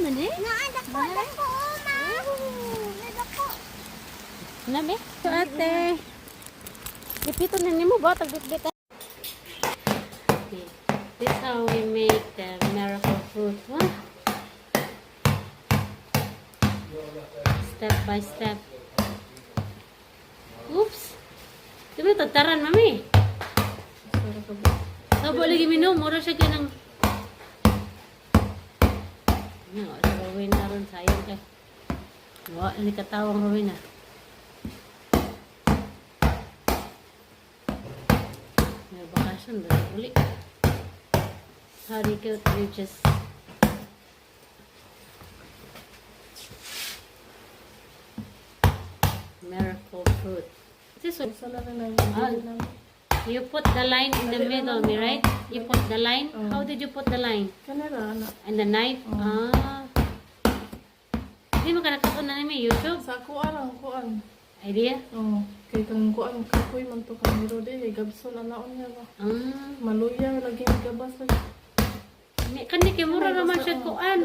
Nani? Dako, ma. Dako. Nabi? So, ate. Ipito na nimo ba? Tagbit-bit. Okay. This is how we make the miracle fruit. Huh? Step by step. Oops. Di ba tataran, mami? Sabo lagi minum. Mura siya ka ng... No, sa Rowena na ron. Sayang kay. Wala, hindi katawang Rowena. May bakasyon. Dali ulit. How do you just... Miracle fruit. This one. You put the line in the middle, me right? You put the line. How did you put the line? And the knife. Ah. Hindi mo ka nakapon na namin YouTube. Sa kuan. Idea? Kay kang kuan kakoy man to kang miro de gabson na naon niya ba. Maluya lagi gabas lagi. Kandi kay mura naman siya kuan.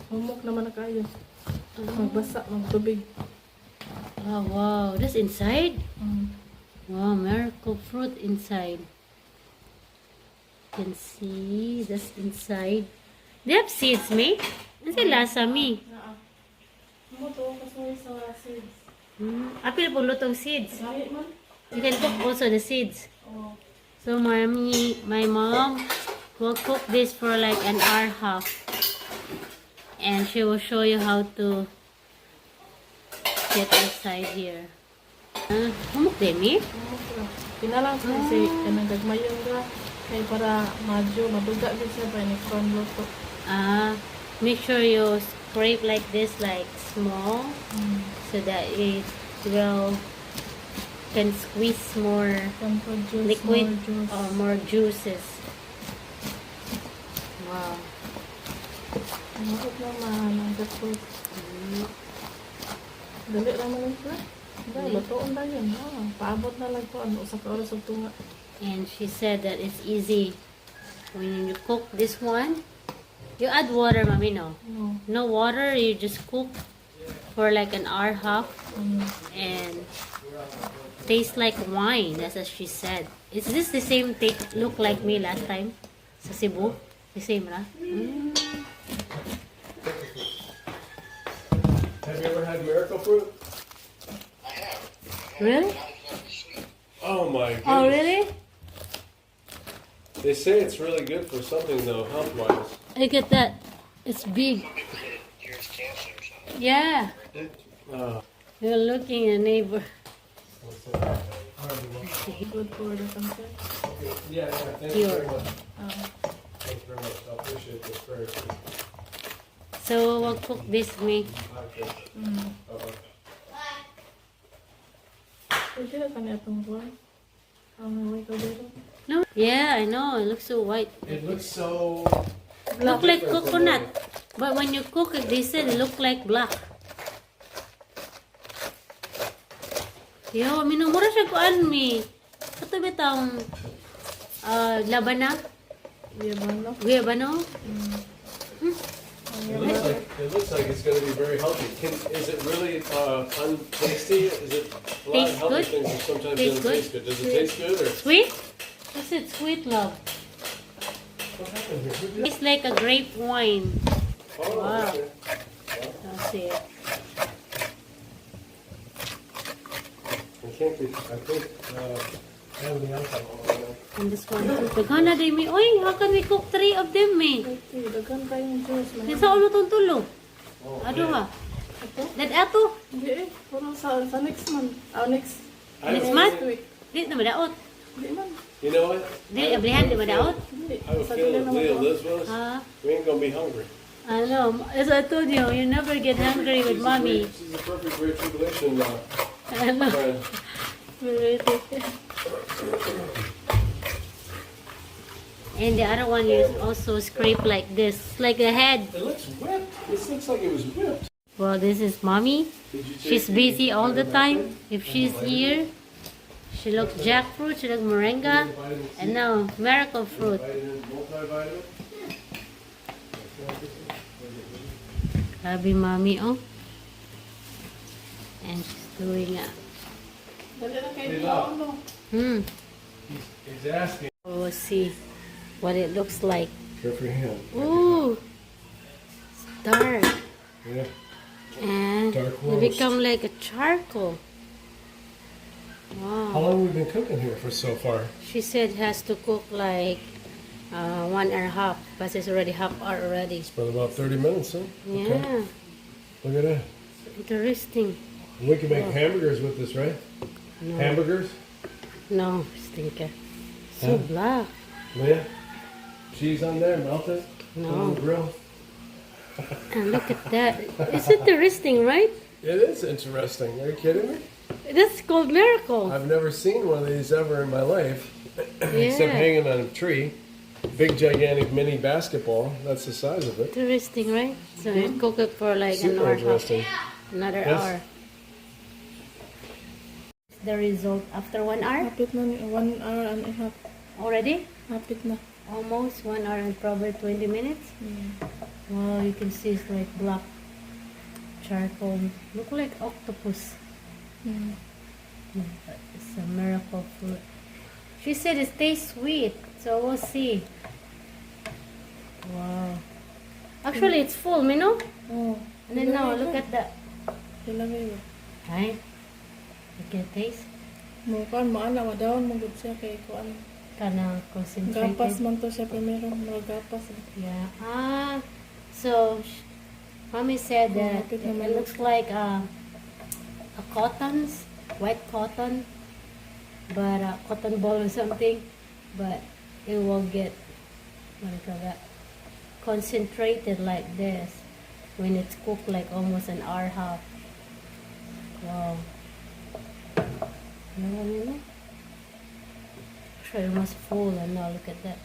Humok naman na kayo. Magbasa, magtubig. Oh, wow. That's inside? Wow, miracle fruit inside. You can see that's inside. They have seeds, me? Ano sila lasa, me? Mo to kasoy sa seeds. Apil po lutong seeds. Kahit man. You can cook also the seeds. So, my mom will cook this for like an hour and a half. And she will show you how to get inside here. Humok din, me? Pinalang ko si kanang gagmayon ga kay para medyo maduga gid siya pa ni kon luto. Make sure you scrape like this, like small, so that it will can squeeze more liquid or more juices. Wow. Mahot naman ang fruit. Dali naman ito. Lutoon na yun. Paabot na lang po. Usa ka oras og tunga. And she said that it's easy. When you cook this one, you add water, mommy, no? No water, you just cook for like an hour and a half. And tastes like wine, that's what she said. Is this the same look like me last time? Sa Cebu? The same, right? Have you ever had miracle fruit? Really? Oh my goodness. Oh, really? They say it's really good for something though, health-wise. Look at that. It's big. Yeah. You're looking at neighbor. Good for the cancer. Yeah, thank you very much. Thank you very much. I appreciate this very much. So we'll cook this, me. Pwede na kanya itong buwan. May kadero. No? Yeah, I know. It looks so white. It looks so... Look like coconut. But when you cook it, they said it look like black. Yo, minumura siya kuan mi. Ito bitang labana? Guyabano? It looks like it's going to be very healthy. Is it really untasty? Is it a lot of Tastes healthy good. things that sometimes Tastes don't taste good? Does it taste good or Sweet? I said sweet, love. what happened here? It's like a grape wine. Oh, Wow. okay. I'll see it. I think everything else And this one too. Daghan na din mi. Oy, how can we cook 3 of them, me? Daghan kayong juice. Sa ulo tong tulo. Ado ha? Ito? That ato? Hindi eh. Puro sa next month. Next Next month? week. Di na madaot. Hindi man. You know what? Di, ablihan di madaot. Hindi. I have a Sa feeling dili if Leah naman to. lives with us, Ha? we ain't going to be hungry. I know. As I told you, you never get hungry with mommy. She's a perfect Great Tribulation I know. friend. And the other one you also scrape like this. It's like a head. It looks whipped. This looks like it was whipped. Well, this is mommy. Did you She's take busy all the time. If she's here, she looks jackfruit, she looks moringa, and now miracle fruit. multivitamin? Grabe, mommy, oh. And she's doing it. Dali na kayo Hey, po, Love. ano? He's asking. We'll see what it looks like. Careful your hand. Ooh, it's dark. Yeah. And Dark it roast. become like a charcoal. How Wow. long have we been cooking here for so far? She said it has to cook like 1.5 but it's already half hour already. It's been about 30 minutes, huh? Okay. Yeah, Look at that. interesting. We can make hamburgers with this, right? No, Hamburgers? no, stinker. So Huh? black. Yeah. Cheese on there, melt it. Put it on No. the grill. And look at that. It's interesting, right? It is interesting. Are you kidding me? That's called miracle. I've never seen one of these ever in my life, except Yeah. hanging on a tree. Big, gigantic mini basketball. That's the size of it. Interesting, right? So you cook it for like an Super hour, interesting. another Yes. hour. The result after 1 hour Hapit na, 1 hour and a half. already? Hapit na. Almost 1 hour and probably 20 minutes. Wow, you can see it's like black charcoal. Look like octopus. It's a miracle fruit. She said it tastes sweet, so we'll see. Wow. Actually, it's full, you know? Oh. And then now, look at that. Ilagay mo. Right? You can taste. Mo kan maana madawon mo gud siya kay kuan. Kind concentrated. Gapas man to siya primero, mga gapas. Yeah. So mommy said that Bakit it naman? looks like a white cotton, but a cotton ball or something, but it will get what do you call that? Concentrated like this when it's cooked like almost an hour half. Wow. You know what I mean? Sure, it was full and now look at that.